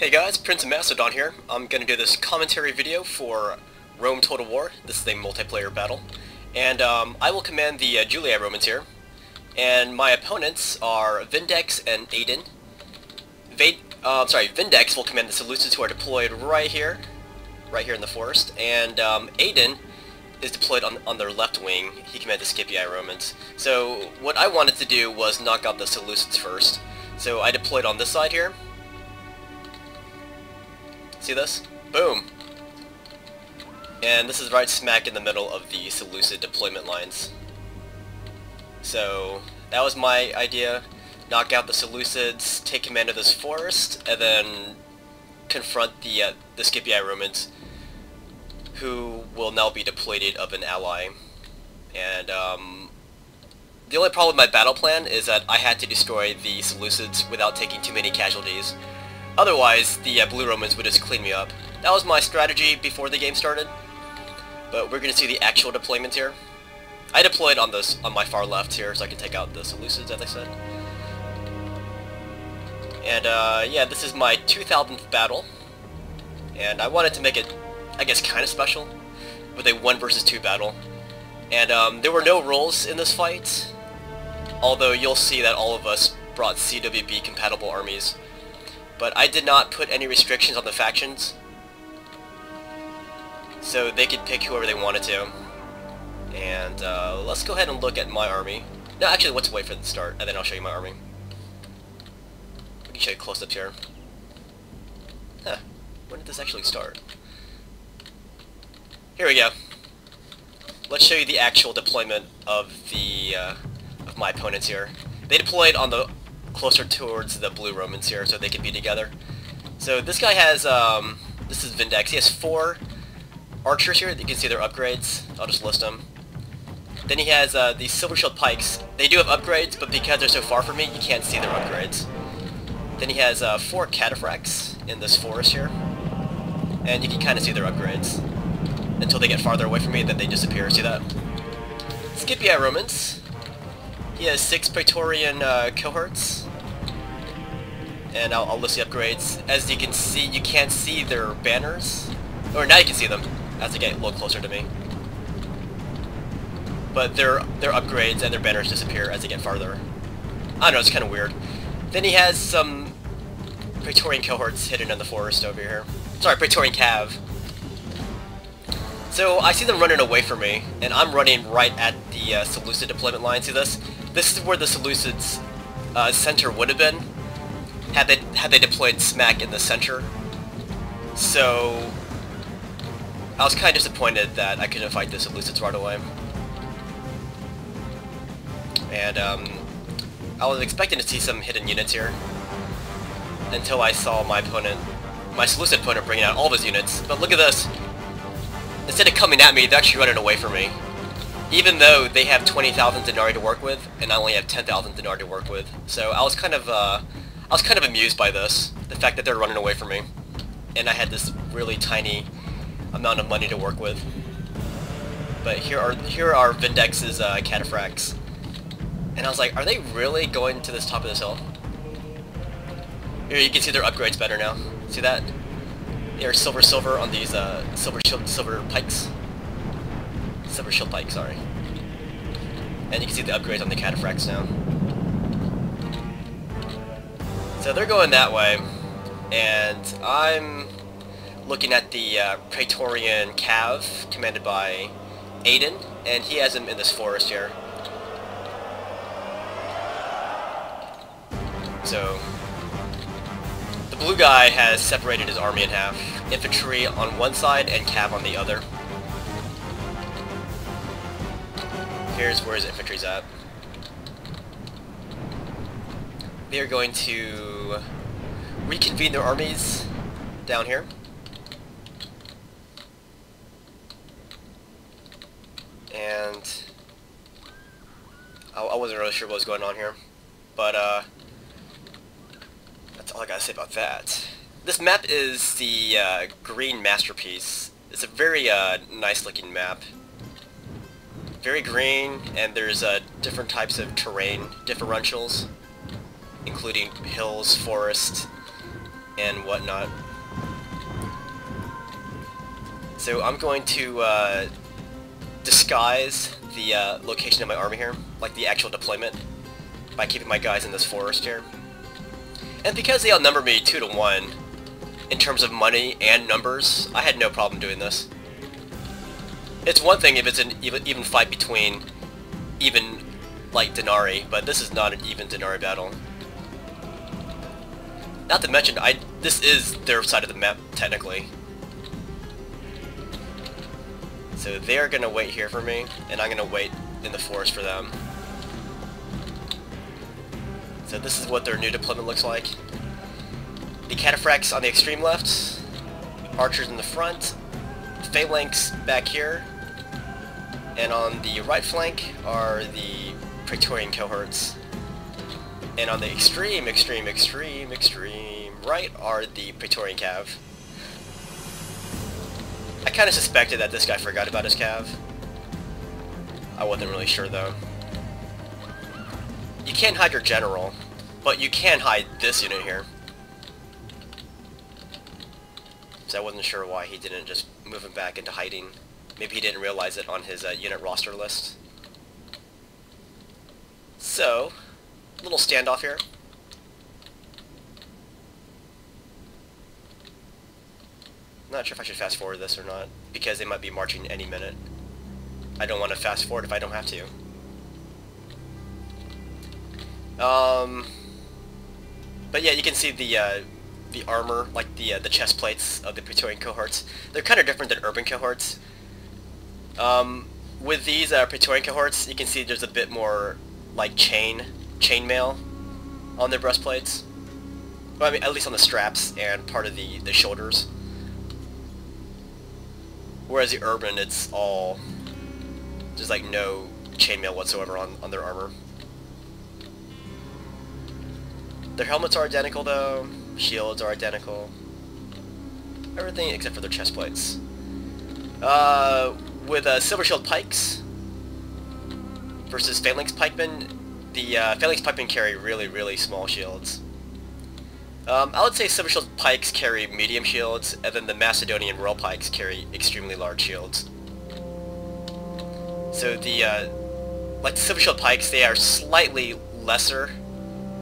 Hey guys, Prince of Macedon here. I'm going to do this commentary video for Rome Total War. This is a multiplayer battle. And I will command the Julii Romans here. And my opponents are Vindex and Aidan. Vindex will command the Seleucids who are deployed right here in the forest. And Aidan is deployed on their left wing. He commands the Scipii Romans. So what I wanted to do was knock out the Seleucids first. So I deployed on this side here. See this? Boom! And this is right smack in the middle of the Seleucid deployment lines. So that was my idea. Knock out the Seleucids, take command of this forest, and then confront the Scipii Romans, who will now be depleted of an ally. And the only problem with my battle plan is that I had to destroy the Seleucids without taking too many casualties. Otherwise, the Blue Romans would just clean me up. That was my strategy before the game started. But we're going to see the actual deployment here. I deployed on my far left here, so I can take out the Seleucids, as I said. And yeah, this is my 2000th battle. And I wanted to make it, I guess, kind of special, with a 1 versus 2 battle. And there were no rules in this fight, although you'll see that all of us brought CWB compatible armies. But I did not put any restrictions on the factions, so they could pick whoever they wanted to. And let's go ahead and look at my army. No, actually, let's wait for the start, and then I'll show you my army. We can show you close-ups here. Huh, when did this actually start? Here we go. Let's show you the actual deployment of my opponents here. They deployed on the closer towards the Blue Romans here, so they can be together. So this guy has, this is Vindex, he has 4 archers here. You can see their upgrades. I'll just list them. Then he has these Silver Shield Pikes. They do have upgrades, but because they're so far from me, you can't see their upgrades. Then he has 4 cataphracts in this forest here, and you can kind of see their upgrades until they get farther away from me, then they disappear. See that? Scipii Romans. He has 6 Praetorian cohorts, and I'll list the upgrades. As you can see, you can't see their banners, or now you can see them as they get a little closer to me. But their upgrades and their banners disappear as they get farther. I don't know, it's kind of weird. Then he has some Praetorian cohorts hidden in the forest over here. Sorry, Praetorian cav. So I see them running away from me, and I'm running right at the Seleucid deployment line. See this? This is where the Seleucids' center would have been had they deployed smack in the center. So I was kind of disappointed that I couldn't fight the Seleucids right away. And I was expecting to see some hidden units here until I saw my Seleucid opponent bringing out all of his units. But look at this. Instead of coming at me, they're actually running away from me. Even though they have 20,000 denarii to work with, and I only have 10,000 denarii to work with. So I was kind of amused by this, the fact that they're running away from me, and I had this really tiny amount of money to work with. But here are Vindex's cataphracts, and I was like, are they really going to this top of this hill? Here you can see their upgrades better now. See that? They're silver on these silver pikes. Silver shield pike, sorry. And you can see the upgrades on the cataphracts now. So they're going that way, and I'm looking at the Praetorian cav commanded by Aidan, and he has him in this forest here. So the blue guy has separated his army in half. Infantry on one side and cav on the other. Here's where his infantry's at. They are going to reconvene their armies down here. And I wasn't really sure what was going on here, but that's all I gotta say about that. This map is the green masterpiece. It's a very nice looking map. Very green, and there's different types of terrain differentials, including hills, forest, and whatnot. So I'm going to disguise the location of my army here, like the actual deployment, by keeping my guys in this forest here. And because they outnumber me 2 to 1 in terms of money and numbers, I had no problem doing this. It's one thing if it's an even fight between even like denarii, but this is not an even denarii battle. Not to mention, this is their side of the map technically. So they're gonna wait here for me, and I'm gonna wait in the forest for them. So this is what their new deployment looks like. The cataphracts on the extreme left, archers in the front, phalanx back here, and on the right flank are the Praetorian cohorts. And on the extreme right are the Praetorian cav. I kind of suspected that this guy forgot about his cav. I wasn't really sure though. You can't hide your general, but you can hide this unit here. So I wasn't sure why he didn't just move him back into hiding. Maybe he didn't realize it on his unit roster list. So, little standoff here. Not sure if I should fast forward this or not, because they might be marching any minute. I don't want to fast forward if I don't have to. But yeah, you can see the armor, like the chest plates of the Praetorian cohorts. They're kind of different than urban cohorts. With these Praetorian cohorts, you can see there's a bit more like chainmail on their breastplates. Well, I mean, at least on the straps and part of the shoulders. Whereas the urban, it's all just like no chainmail whatsoever on their armor. Their helmets are identical though, shields are identical. Everything except for their chest plates. With silver shield pikes versus phalanx pikemen, the phalanx pikemen carry really small shields. I would say silver shield pikes carry medium shields, and then the Macedonian royal pikes carry extremely large shields. So like the silver shield pikes, they are slightly lesser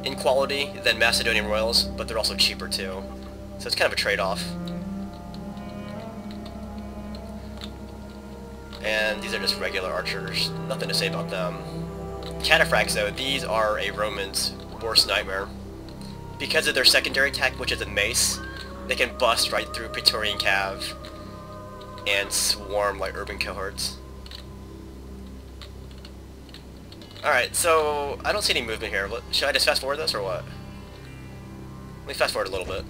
in quality than Macedonian royals, but they're also cheaper too. So it's kind of a trade-off. And these are just regular archers. Nothing to say about them. Cataphracts though, these are a Roman's worst nightmare. Because of their secondary attack, which is a mace, they can bust right through Praetorian cav and swarm like urban cohorts. Alright, so I don't see any movement here. Should I just fast forward this or what? Let me fast forward a little bit.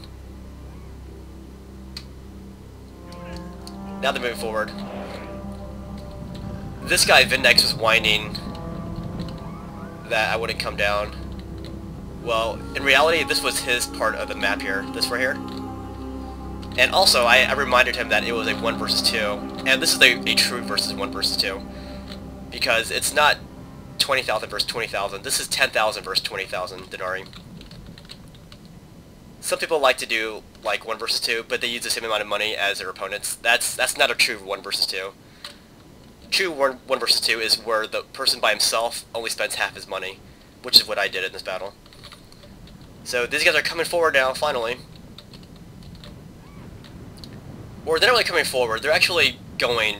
Now they're moving forward. This guy, Vindex, was whining that I wouldn't come down. Well, in reality, this was his part of the map here, this right here. And also, I reminded him that it was a 1 versus 2, and this is a true versus 1 versus 2. Because it's not 20,000 versus 20,000, this is 10,000 versus 20,000 denarii. Some people like to do like 1 versus 2, but they use the same amount of money as their opponents. That's not a true 1 versus 2. True 1 versus 2 is where the person by himself only spends half his money, which is what I did in this battle. So these guys are coming forward now, finally. Or they're not really coming forward, they're actually going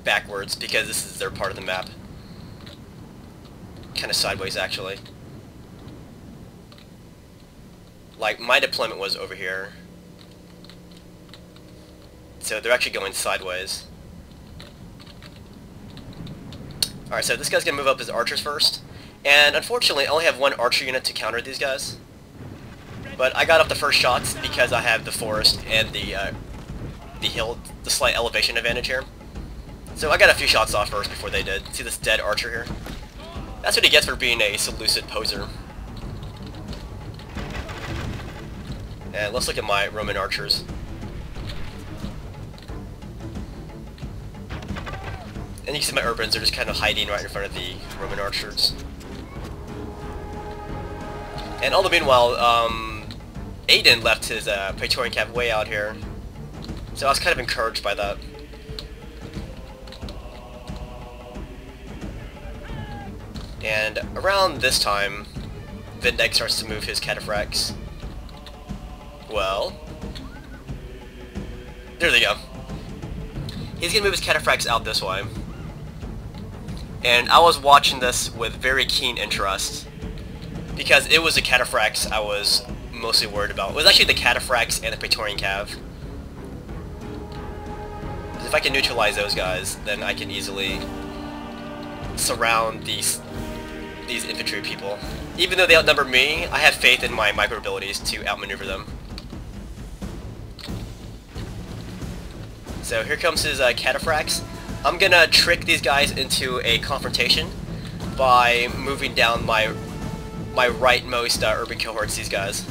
backwards because this is their part of the map. Kind of sideways, actually. Like, my deployment was over here. So they're actually going sideways. Alright, so this guy's gonna move up his archers first. And unfortunately, I only have 1 archer unit to counter these guys. But I got up the first shots because I have the forest and the hill, the slight elevation advantage here. So I got a few shots off first before they did. See this dead archer here? That's what he gets for being a Seleucid poser. And let's look at my Roman archers. And you can see my urbans are just kind of hiding right in front of the Roman archers. And all the meanwhile, Aidan left his Praetorian Cav way out here. So I was kind of encouraged by that. And around this time, Vindex starts to move his cataphracts. Well, there they go. He's gonna move his cataphracts out this way. And I was watching this with very keen interest, because it was the cataphracts I was mostly worried about. It was actually the cataphracts and the Praetorian Cav. If I can neutralize those guys, then I can easily surround these infantry people. Even though they outnumber me, I have faith in my micro abilities to outmaneuver them. So here comes his cataphracts. I'm gonna trick these guys into a confrontation by moving down my rightmost urban cohorts, these guys.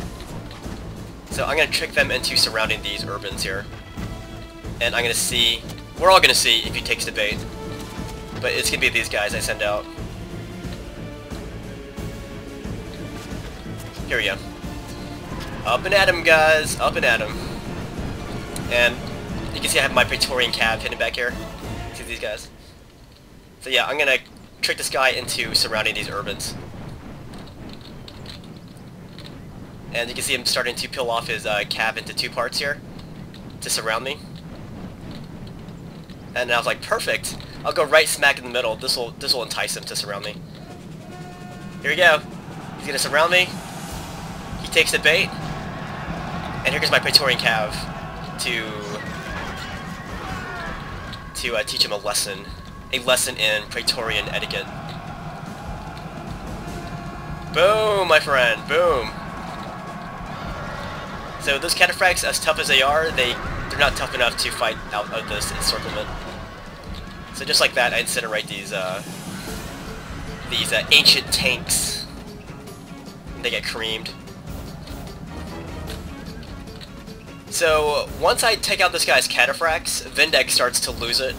So I'm gonna trick them into surrounding these urbans here. And I'm gonna see, we're all gonna see if he takes the bait. But it's gonna be these guys I send out. Here we go. Up and at him, guys. Up and at him. And you can see I have my Praetorian Cav hidden back here. See these guys? So yeah, I'm gonna trick this guy into surrounding these urbans. And you can see him starting to peel off his Cav into two parts here to surround me. And I was like, perfect. I'll go right smack in the middle. This will entice him to surround me. Here we go. He's gonna surround me. He takes the bait, and here goes my Praetorian Cav to teach him a lesson in Praetorian etiquette. Boom, my friend, boom. So those cataphracts, as tough as they are, they're not tough enough to fight out of this encirclement. So just like that, I incinerate these ancient tanks. And they get creamed. So once I take out this guy's cataphracts, Vindex starts to lose it.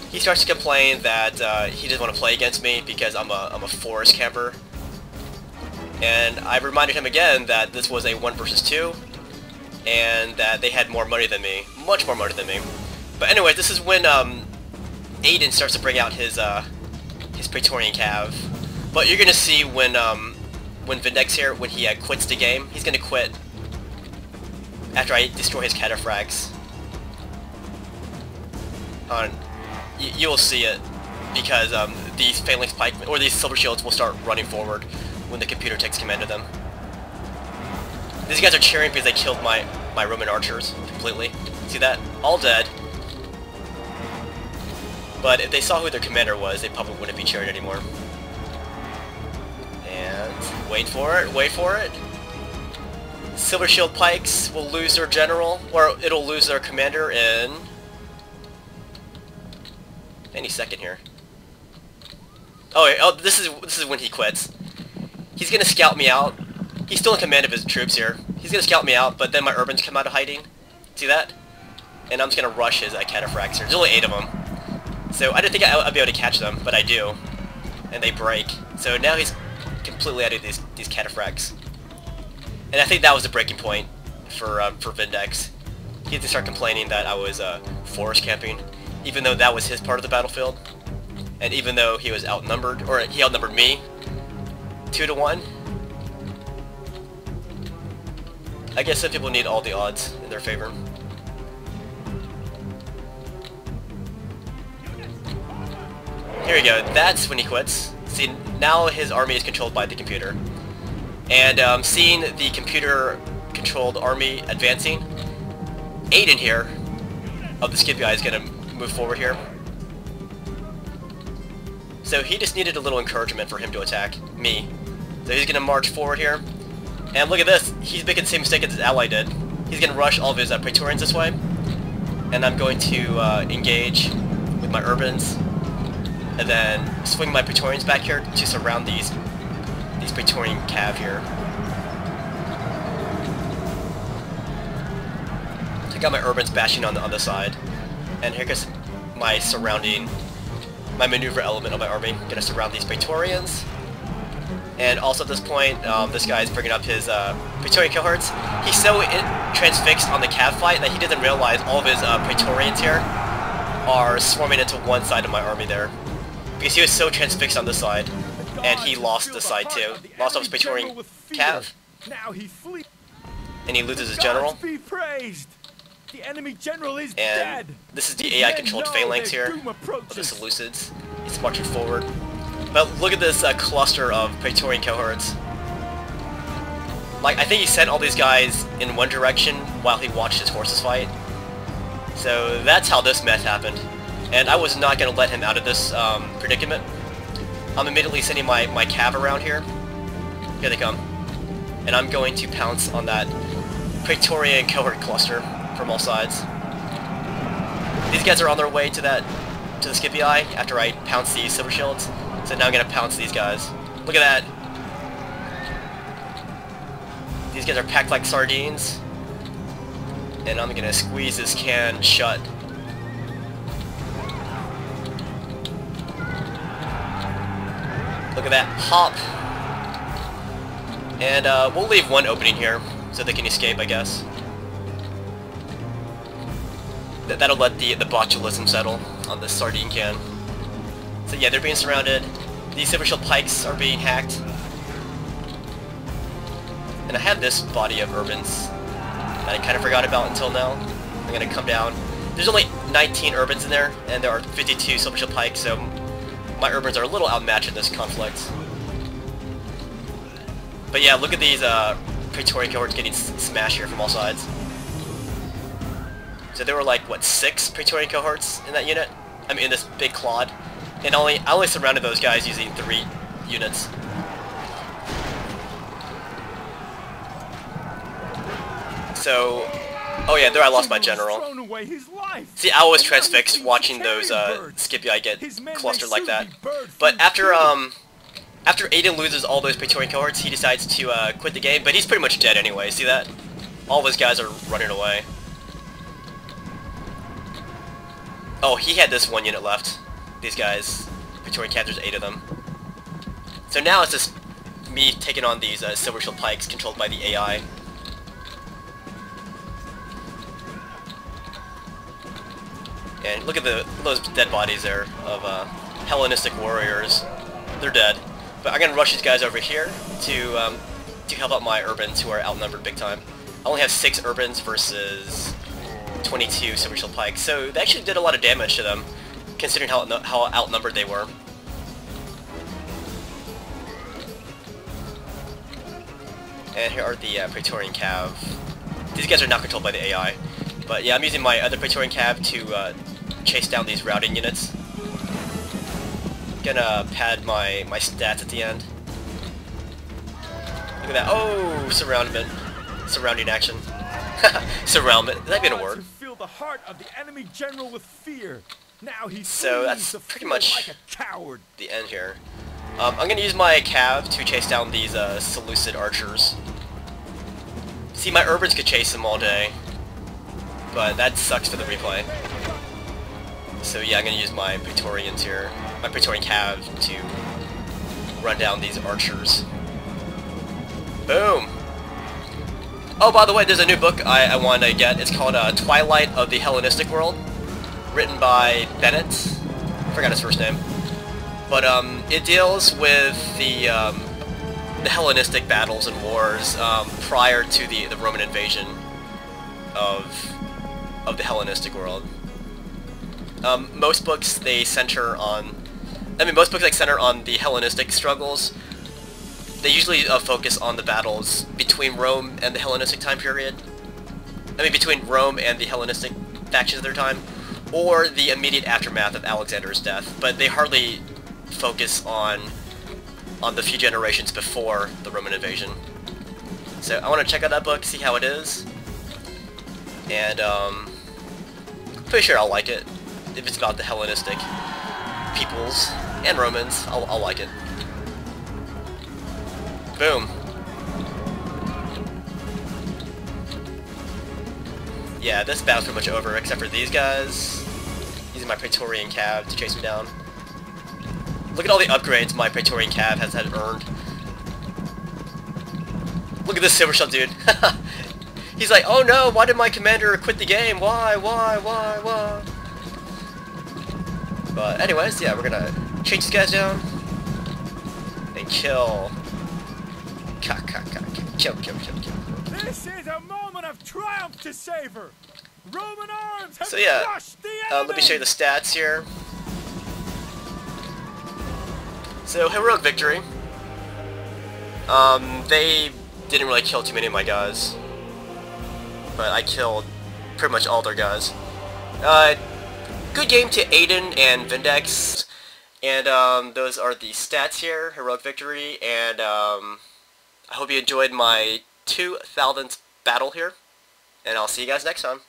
He starts to complain that he doesn't want to play against me because I'm a forest camper. And I reminded him again that this was a 1 versus 2, and that they had more money than me, much more money than me. But anyway, this is when Aidan starts to bring out his Praetorian Cav. But you're gonna see when Vindex here, when he quits the game, he's gonna quit after I destroy his cataphracts. You will see it, because these phalanx pikemen, or these silver shields, will start running forward when the computer takes command of them. These guys are cheering because they killed my Roman archers completely. See that? All dead. But if they saw who their commander was, they probably wouldn't be cheering anymore. And wait for it, wait for it. Silver Shield Pikes will lose their general, or it'll lose their commander in any second here. Oh, this is when he quits. He's gonna scout me out. He's still in command of his troops here. He's gonna scout me out, but then my urbans come out of hiding. See that? And I'm just gonna rush his cataphracts here. There's only 8 of them. So I didn't think I'd be able to catch them, but I do. And they break. So now he's completely out of these cataphracts. And I think that was the breaking point for Vindex. He had to start complaining that I was forest camping, even though that was his part of the battlefield. And even though he was outnumbered, or he outnumbered me 2 to 1. I guess some people need all the odds in their favor. Here we go, that's when he quits. See, now his army is controlled by the computer. And seeing the computer-controlled army advancing, Aidan here, of the Scipii, is going to move forward here. So he just needed a little encouragement for him to attack me. So he's going to march forward here. And look at this, he's making the same mistake as his ally did. He's going to rush all of his Praetorians this way. And I'm going to engage with my urbans. And then swing my Praetorians back here to surround these Praetorian Cav here. So I got my urbans bashing on the other side. And here goes my maneuver element of my army. I'm gonna surround these Praetorians. And also at this point, this guy is bringing up his Praetorian cohorts. He's so transfixed on the Cav fight that he doesn't realize all of his Praetorians here are swarming into one side of my army there. Because he was so transfixed on this side, and he lost this side too. Lost off his Praetorian Cav. And he loses his general. The enemy general is and dead. This is the AI-controlled phalanx here of the Seleucids. He's marching forward. But look at this cluster of Praetorian cohorts. Like, I think he sent all these guys in one direction while he watched his horses fight. So that's how this mess happened. And I was not going to let him out of this predicament. I'm immediately sending my cav around here. Here they come. And I'm going to pounce on that Praetorian cohort cluster from all sides. These guys are on their way to the Scipii after I pounce these silver shields. So now I'm gonna pounce these guys. Look at that. These guys are packed like sardines. And I'm gonna squeeze this can shut. Look at that. Hop. And we'll leave one opening here so they can escape, I guess. That'll let the botulism settle on this sardine can. So yeah, they're being surrounded. These silver shield pikes are being hacked. And I have this body of urbans that I kind of forgot about until now. I'm gonna come down. There's only 19 urbans in there, and there are 52 silver shield pikes, so my urbans are a little outmatched in this conflict. But yeah, look at these Praetorian cohorts getting smashed here from all sides. So there were like, what, 6 Praetorian cohorts in that unit? I mean, in this big clod. And I only surrounded those guys using 3 units. So, oh yeah, there I lost my general. See, I was transfixed watching those Scipii get clustered like that. But after Aidan loses all those Praetorian cohorts, he decides to quit the game, but he's pretty much dead anyway, see that? All of his guys are running away. Oh, he had this 1 unit left. These guys, Praetorian Cavs, there's 8 of them. So now it's just me taking on these silver shield pikes controlled by the AI. And look at those dead bodies there of Hellenistic warriors. They're dead. But I'm gonna rush these guys over here to help out my urbans who are outnumbered big time. I only have 6 urbans versus 22 silver shield pikes, so they actually did a lot of damage to them, considering how outnumbered they were. And here are the Praetorian Cav. These guys are not controlled by the AI. But yeah, I'm using my other Praetorian Cav to chase down these routing units. Gonna pad my stats at the end. Look at that. Oh, surrounding action. Surroundment. Is that even a word? The heart of the enemy general with fear. Now he's so that's pretty much like a coward. The end here. I'm gonna use my cav to chase down these Seleucid archers. See, my urbans could chase them all day, but that sucks for the replay. So yeah, I'm gonna use my Praetorians here, my Praetorian cav, to run down these archers. Boom! Oh, by the way, there's a new book I want to get. It's called Twilight of the Hellenistic World, written by Bennett. I forgot his first name. But it deals with the Hellenistic battles and wars prior to the Roman invasion of the Hellenistic world. Most books center on the Hellenistic struggles. They usually focus on the battles between Rome and the Hellenistic time period. I mean, between Rome and the Hellenistic factions of their time, or the immediate aftermath of Alexander's death. But they hardly focus on the few generations before the Roman invasion. So I want to check out that book, see how it is, and pretty sure I'll like it. If it's about the Hellenistic peoples and Romans, I'll like it. Boom. Yeah, this battle's pretty much over, except for these guys. Using my Praetorian Cav to chase me down. Look at all the upgrades my Praetorian Cav has had earned. Look at this silver shell dude. He's like, oh no, why did my commander quit the game? Why? But anyways, yeah, we're gonna chase these guys down and kill. Kill. This is a moment of triumph to savor. Roman arms have So yeah, crushed the enemy. let me show you the stats here. So heroic victory. They didn't really kill too many of my guys, but I killed pretty much all their guys. Good game to Aidan and Vindex, and those are the stats here. Heroic victory, and I hope you enjoyed my 2000th battle here, and I'll see you guys next time.